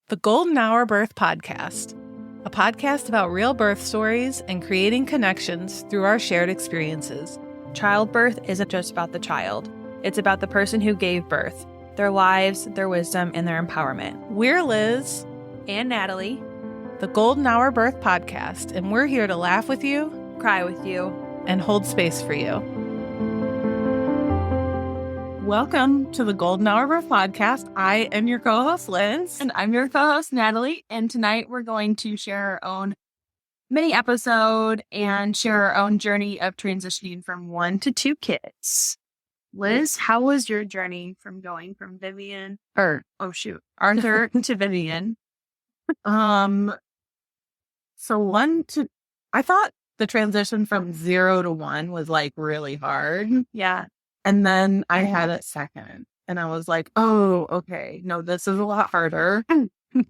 The Golden Hour Birth Podcast, a podcast about real birth stories and creating connections through our shared experiences. Childbirth isn't just about the child. It's about the person who gave birth, their lives, their wisdom, and their empowerment. We're Liz And Natalie, the Golden Hour Birth Podcast, and we're here to laugh with you, cry with you, and hold space for you. Welcome to the Golden Hour Birth Podcast. I am your co-host, Liz. and I'm your co-host, Natalie. And tonight we're going to share our own mini episode and share our own journey of transitioning from 1 to 2 kids. Liz, how was your journey from going from Arthur to Vivian? I thought the transition from 0 to 1 was like really hard. Yeah. And then I had a second and I was like, oh, okay, no, this is a lot harder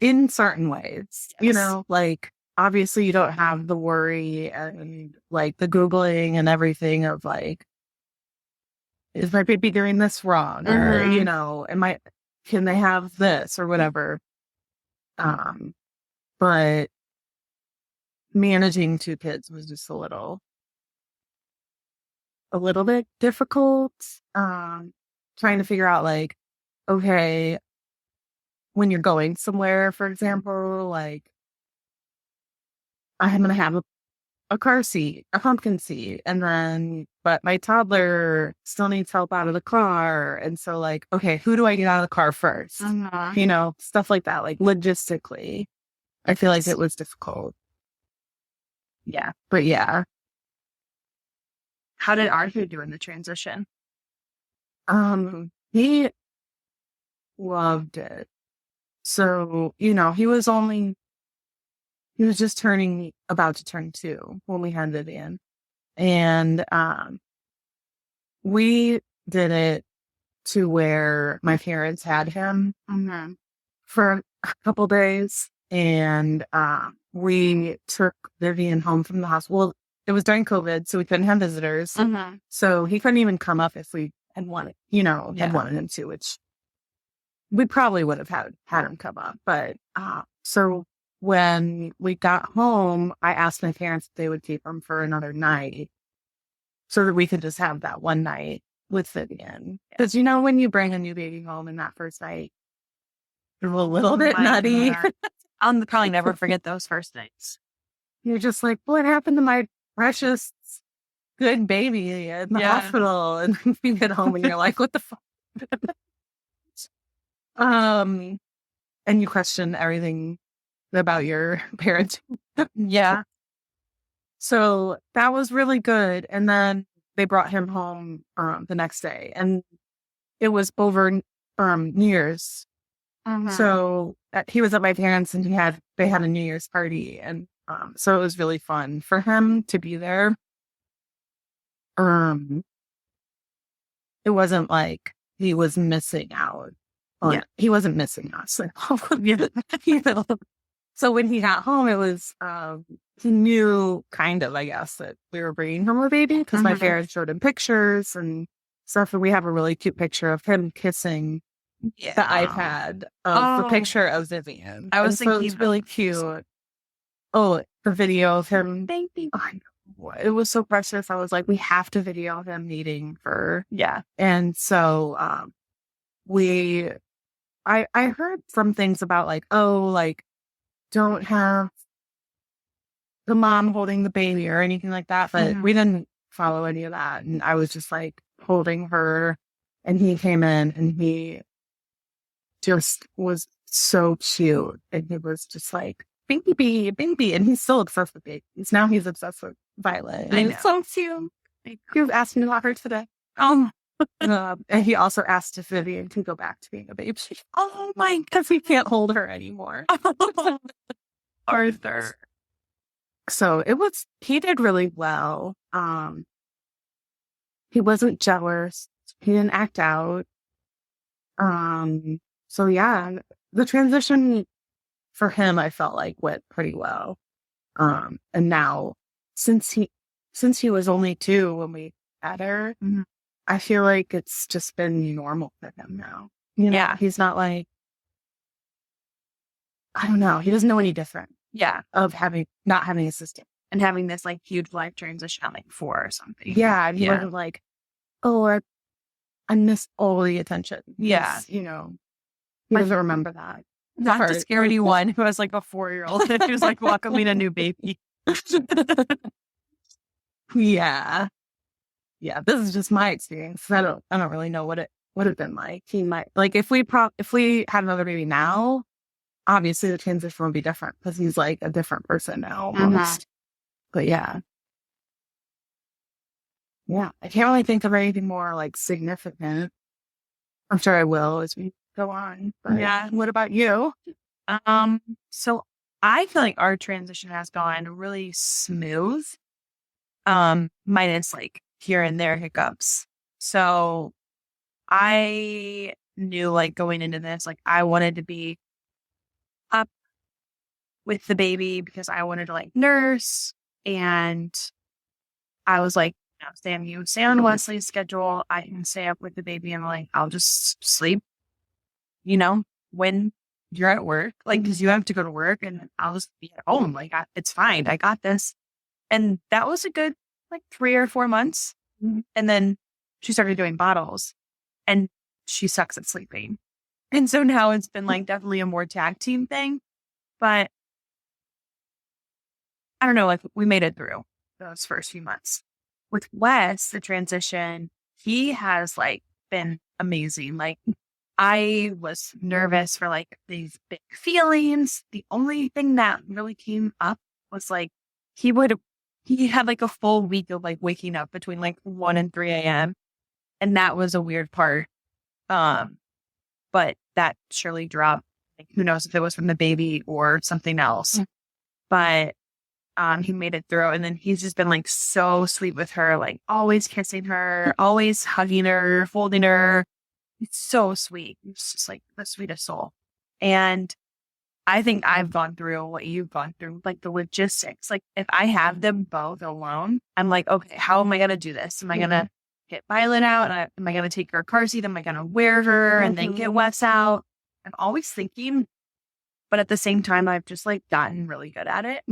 in certain ways. Yes. You know, like obviously you don't have the worry and like the Googling and everything of like, is my baby doing this wrong? Or, you know, can they have this or whatever? But managing 2 kids was just a little bit difficult. Trying to figure out like, okay, when you're going somewhere, for example, like I'm going to have a car seat, a pumpkin seat, but my toddler still needs help out of the car. And so like, okay, who do I get out of the car first? You know, stuff like that, like logistically, I feel like it was difficult. Yeah. But yeah. How did Arthur do in the transition? He loved it. So, you know, he was just about to turn 2 when we had Vivian. And, we did it to where my parents had him for a couple days. And, we took Vivian home from the hospital. Well, it was during COVID, so we couldn't have visitors. So he couldn't even come up if we had wanted him to, which we probably would have had him come up. But so when we got home, I asked my parents if they would keep him for another night so that we could just have that one night with Vivian. Because, you know, when you bring a new baby home in that first night, you're a little bit nutty. I'll probably never forget those first nights. You're just like, what happened to my precious good baby in the hospital? And then you get home and you're like, what the fuck? And you question everything about your parents. Yeah. So that was really good. And then they brought him home the next day, and it was over New Year's. So he was at my parents' and they had a New Year's party, and so it was really fun for him to be there. It wasn't like he was missing out. He wasn't missing us. You know? So when he got home, it was he knew kind of, I guess, that we were bringing home a baby because my parents showed him pictures and stuff, and we have a really cute picture of him kissing the iPad of the picture of Vivian. I was thinking it was really cute. Oh, the video of him. Baby. I know. It was so precious. I was like, we have to video him needing her. Yeah. And so I heard some things about like, don't have the mom holding the baby or anything like that, but we didn't follow any of that. And I was just like holding her, and he came in and he just was so cute, and he was just like baby, and he's still obsessed with babies. Now he's obsessed with Violet. I know. It's so cute. You've asked me about her today. And he also asked if Vivian can go back to being a baby. Oh my, because we can't hold her anymore. Arthur. So he did really well. He wasn't jealous. He didn't act out. So yeah, the transition for him, I felt like went pretty well. And now since he was only 2 when we had her, I feel like it's just been normal for him now. You know, he's not like, I don't know. He doesn't know any different Yeah. of not having a sister. And having this like huge life transition at like 4 or something. Yeah. And he wasn't like, oh, I miss all the attention. Yeah. You know, he doesn't remember that. Not the scaredy one who has like a 4-year-old who's like welcoming a new baby. Yeah. Yeah. This is just my experience. I don't really know what it would have been like. He might like if we had another baby now, obviously the transition would be different because he's like a different person now almost. But yeah. Yeah. I can't really think of anything more like significant. I'm sure I will as we go on. But Yeah. what about you? So I feel like our transition has gone really smooth. Minus like here and there hiccups. So I knew like going into this, like I wanted to be up with the baby because I wanted to like nurse. And I was like, Sam, you stay on Wesley's schedule. I can stay up with the baby and like, I'll just sleep, when you're at work, like, cause you have to go to work and I'll just be at home. Like, it's fine. I got this. And that was a good, like 3 or 4 months. And then she started doing bottles and she sucks at sleeping. And so now it's been like definitely a more tag team thing, but I don't know, like we made it through those first few months. With Wes, the transition, he has like been amazing. Like I was nervous for like these big feelings. The only thing that really came up was like he had like a full week of like waking up between like 1 and 3 a.m. And that was a weird part. But that surely dropped. Like, who knows if it was from the baby or something else. But he made it through. And then he's just been like so sweet with her, like always kissing her, always hugging her, folding her. It's so sweet. It's just like the sweetest soul. And I think I've gone through what you've gone through, like the logistics. Like if I have them both alone, I'm like, okay, how am I going to do this? Am I going to get Violet out? Am I going to take her car seat? Am I going to wear her and then get Wes out? I'm always thinking, but at the same time, I've just like gotten really good at it.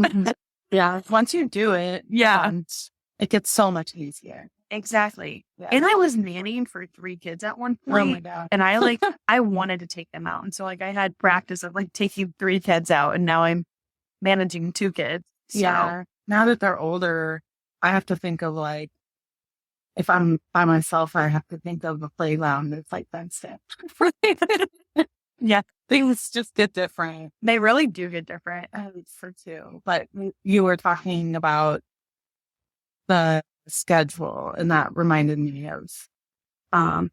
Yeah. Once you do it, it gets so much easier. Exactly. Yeah. And I was nannying for 3 kids at one point. Oh my God. And I wanted to take them out. And so like I had practice of like taking 3 kids out and now I'm managing 2 kids. So. Yeah. Now that they're older, I have to think of like, if I'm by myself, I have to think of a playground that's like fenced in. Yeah. Things just get different. They really do get different. For 2. But you were talking about the schedule, and that reminded me of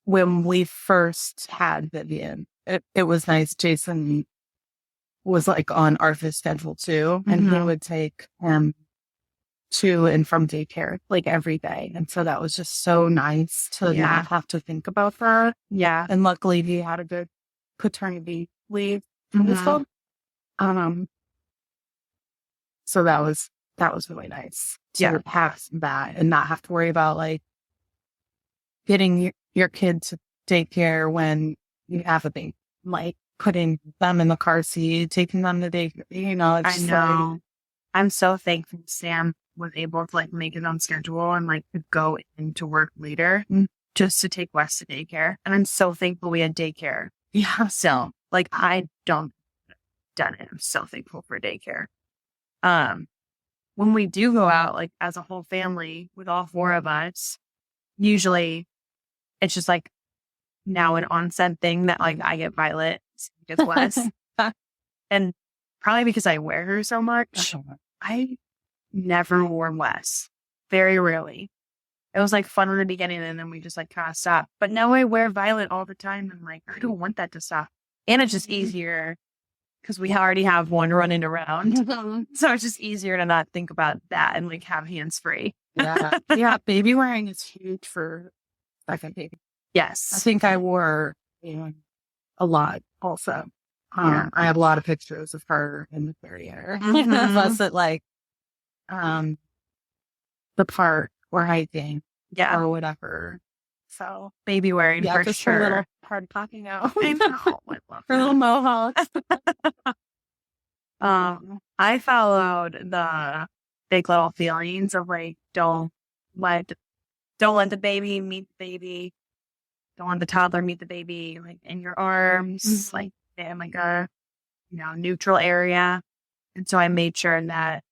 when we first had Vivian. It was nice. Jason was like on Arthur's schedule too, and he would take him to and from daycare like every day, and so that was just so nice to not have to think about that. Yeah, and luckily he had a good paternity leave. So that was really nice to have that and not have to worry about like getting your kid to daycare when you have a baby, like putting them in the car seat, taking them to daycare. It's I know. Like, I'm so thankful Sam was able to like make it on schedule and like could go into work later just to take Wes to daycare. And I'm so thankful we had daycare. Yeah. So like I don't done it. I'm so thankful for daycare. When we do go out, like as a whole family with all 4 of us, usually it's just like now an onset thing that like I get Violet, gets Wes. And probably because I wear her so much, I never wore Wes. Very rarely. It was like fun in the beginning and then we just like kind of stopped. But now I wear Violet all the time and like I don't want that to stop. And it's just easier because we already have one running around. So it's just easier to not think about that and like have hands free. Yeah. Yeah. Baby wearing is huge for second baby. Yes. I think I wore a lot also. I have a lot of pictures of her in the carrier. Plus at like the park or hiking or whatever. So baby wearing yeah, for just sure. her little hard popping out. I know. I love Her little mohawk. I followed the Big Little Feelings of like let don't let the baby meet the baby, don't let the toddler meet the baby like in your arms, like in like a neutral area. And so I made sure that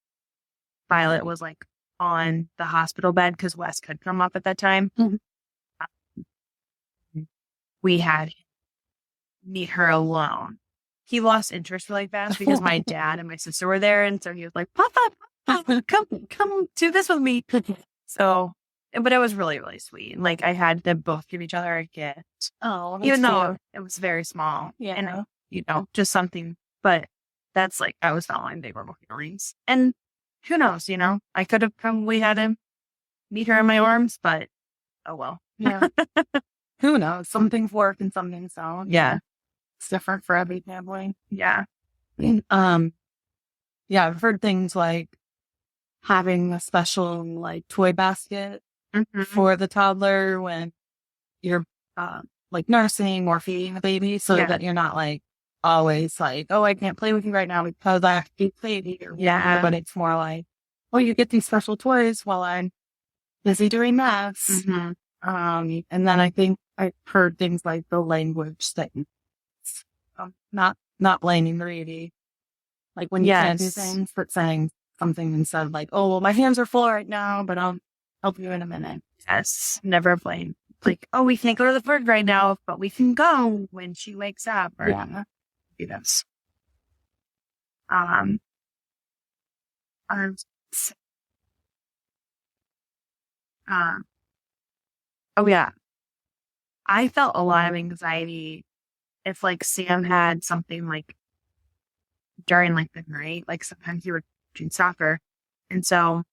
Violet was like on the hospital bed because Wes could come up at that time. We had meet her alone. He lost interest really fast because my dad and my sister were there, and so he was like, "Papa, come do this with me." So, but it was really, really sweet. Like I had them both give each other a gift. Oh, even though it was very small. Yeah. And just something. But that's like I was following Big Little Feelings, and who knows? I could have probably had him meet her in my arms, but oh well. Yeah. Who knows? Some things work and some things don't. Yeah. It's different for every family. Yeah. Yeah, I've heard things like having a special like toy basket for the toddler when you're like nursing or feeding the baby, so that you're not like always like, oh, I can't play with you right now because I have to be baby. But it's more like, oh, you get these special toys while I'm busy doing this. And then I think I've heard things like the language that not blaming the baby. Like when you can't do things, but saying something instead of like, oh, well, my hands are full right now, but I'll help you in a minute. Yes. Never blame. Like, oh, we can't go to the fridge right now, but we can go when she wakes up. Or, do this. Oh yeah. I felt a lot of anxiety if like Sam had something like during like the night, like sometimes you were doing soccer. And so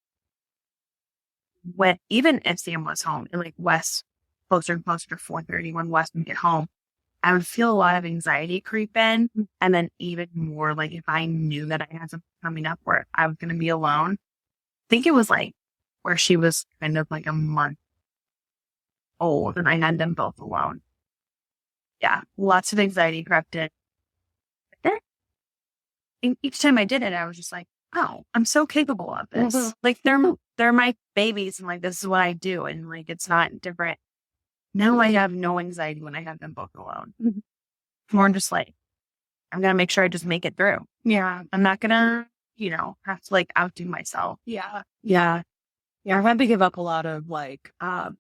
even if Sam was home and like Wes closer and closer to 4:30 when Wes would get home, I would feel a lot of anxiety creep in. And then even more like if I knew that I had something coming up where I was going to be alone, I think it was like where she was kind of like a month old and I had them both alone. Yeah, lots of anxiety crept in. But then each time I did it, I was just like, oh, I'm so capable of this. Like they're my babies and like this is what I do and like it's not different. Now I have no anxiety when I have them both alone. More just like I'm gonna make sure I just make it through. Yeah. I'm not gonna, have to like outdo myself. Yeah. Yeah. Yeah. I've had to give up a lot of like I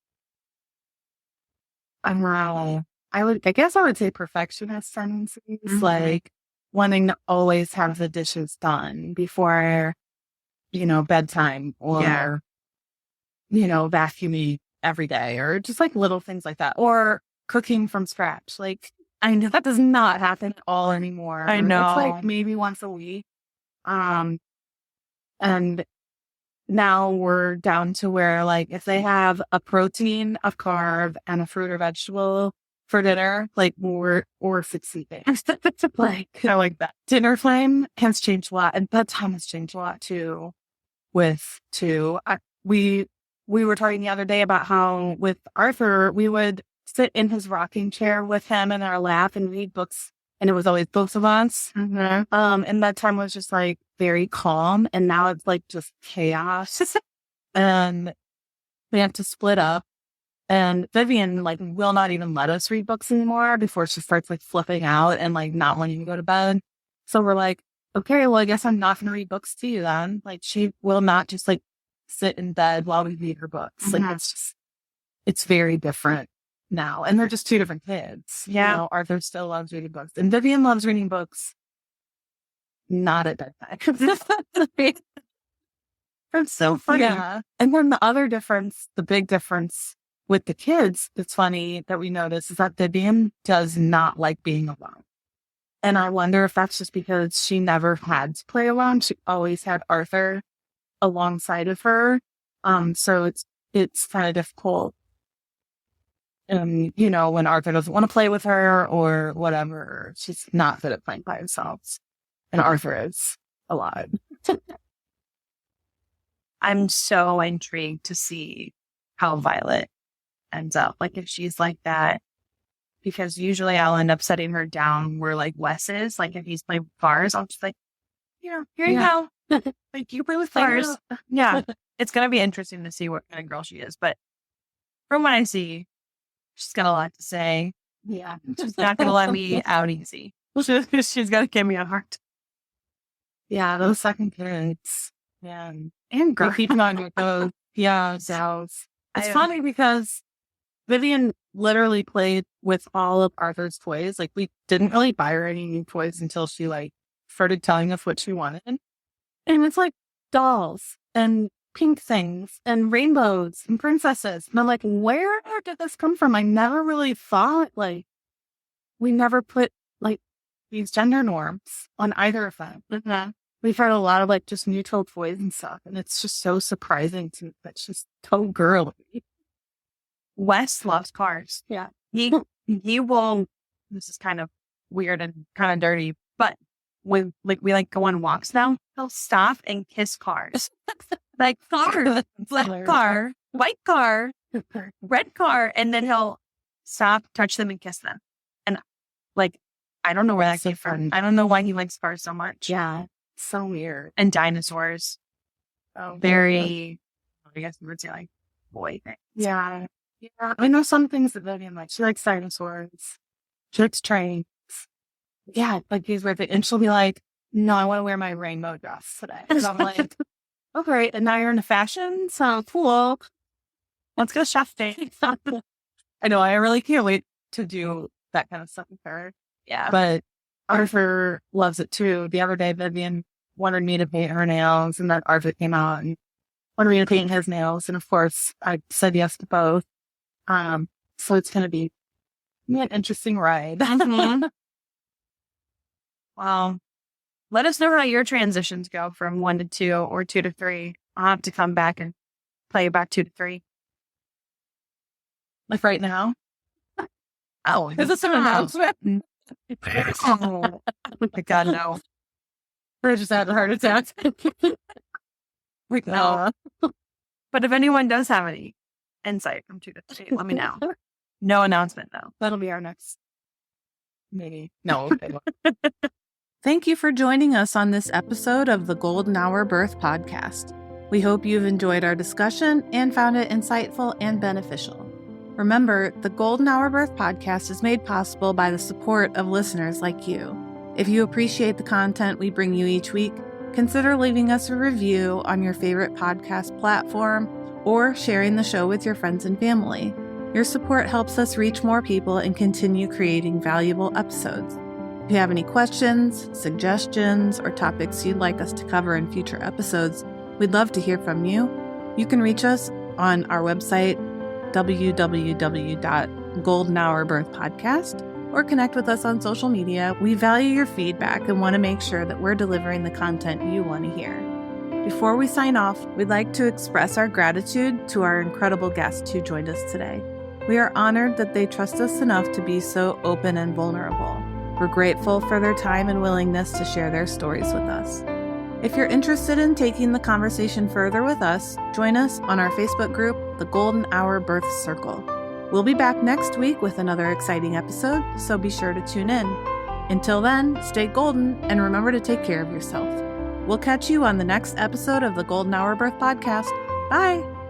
guess I would say perfectionist tendencies, like wanting to always have the dishes done before, bedtime or, vacuuming every day or just like little things like that or cooking from scratch. Like, I know that does not happen at all anymore. I know. It's like maybe once a week. And now we're down to where like if they have a protein, a carb, and a fruit or vegetable for dinner, like we're succeeding. Like I like that. Dinner time has changed a lot, and bedtime has changed a lot too. We were talking the other day about how with Arthur we would sit in his rocking chair with him in our lap and read books, and it was always both of us. And bedtime was just like very calm, and now it's like just chaos. And we have to split up. And Vivian like will not even let us read books anymore before she starts like flipping out and like not wanting to go to bed. So we're like, okay, well, I guess I'm not going to read books to you then. Like she will not just like sit in bed while we read her books. Like it's very different now. And they're just two different kids. Yeah. Arthur still loves reading books and Vivian loves reading books. Not at bedtime. That's so funny. Yeah. And then the big difference with the kids that's funny that we notice is that Vivian does not like being alone. And I wonder if that's just because she never had to play alone. She always had Arthur alongside of her. So it's kind of difficult. When Arthur doesn't want to play with her or whatever, she's not good at playing by herself. And Arthur is a lot. I'm so intrigued to see how Violet ends up. Like if she's like that, because usually I'll end up setting her down where like Wes is. Like if he's playing with cars, I'll just like, here you go. Like you play with cars. Yeah. It's going to be interesting to see what kind of girl she is. But from what I see, she's got a lot to say. Yeah. She's not going to let me out easy. She's got to give me a heart. Yeah, those second kids. Yeah. And girl. They keep on with those. Yeah. So it's funny because Vivian literally played with all of Arthur's toys. Like we didn't really buy her any new toys until she like started telling us what she wanted. And it's like dolls and pink things and rainbows and princesses. And I'm like, where did this come from? I never really thought like we never put like these gender norms on either of them. Mm-hmm. We've had a lot of like just neutral toys and stuff. And it's just so surprising to me. That's just so girly. Wes loves cars. Yeah. He will, this is kind of weird and kind of dirty, but when like we like go on walks now, he'll stop and kiss cars. Like car, black car, white car, red car, and then he'll stop, touch them, and kiss them. And like, I don't know where that came from. I don't know why he likes cars so much. Yeah, so weird. And dinosaurs. Oh, very, I guess you would say like boy things. Yeah. Yeah. I know some things that Vivian likes. She likes dinosaurs. She likes trains. Yeah, like these weird things. And she'll be like, no, I want to wear my rainbow dress today. And I'm like, oh, great. And now you're into fashion? Sounds cool. Let's go shopping. I know. I really can't wait to do that kind of stuff with her. Yeah. But Arthur loves it too. The other day, Vivian wanted me to paint her nails, and then Arthur came out and wanted me to paint his nails. And of course, I said yes to both. So it's going to be an interesting ride. Mm-hmm. Well, let us know how your transitions go from 1 to 2 or 2 to 3. I'll have to come back and play back 2 to 3. Like right now? Oh, is this an announcement? Oh my God, no. I just had a heart attack. No. But if anyone does have any insight from 2 to 3, let me know. No announcement, though. That'll be our next. Maybe. No. Thank you for joining us on this episode of the Golden Hour Birth Podcast. We hope you've enjoyed our discussion and found it insightful and beneficial. Remember, the Golden Hour Birth Podcast is made possible by the support of listeners like you. If you appreciate the content we bring you each week, consider leaving us a review on your favorite podcast platform or sharing the show with your friends and family. Your support helps us reach more people and continue creating valuable episodes. If you have any questions, suggestions, or topics you'd like us to cover in future episodes, we'd love to hear from you. You can reach us on our website, www.goldenhourbirthpodcast, or connect with us on social media. We value your feedback and want to make sure that we're delivering the content you want to hear. Before we sign off, we'd like to express our gratitude to our incredible guests who joined us today. We are honored that they trust us enough to be so open and vulnerable. We're grateful for their time and willingness to share their stories with us. If you're interested in taking the conversation further with us, join us on our Facebook group, The Golden Hour Birth Circle. We'll be back next week with another exciting episode, so be sure to tune in. Until then, stay golden and remember to take care of yourself. We'll catch you on the next episode of the Golden Hour Birth Podcast. Bye!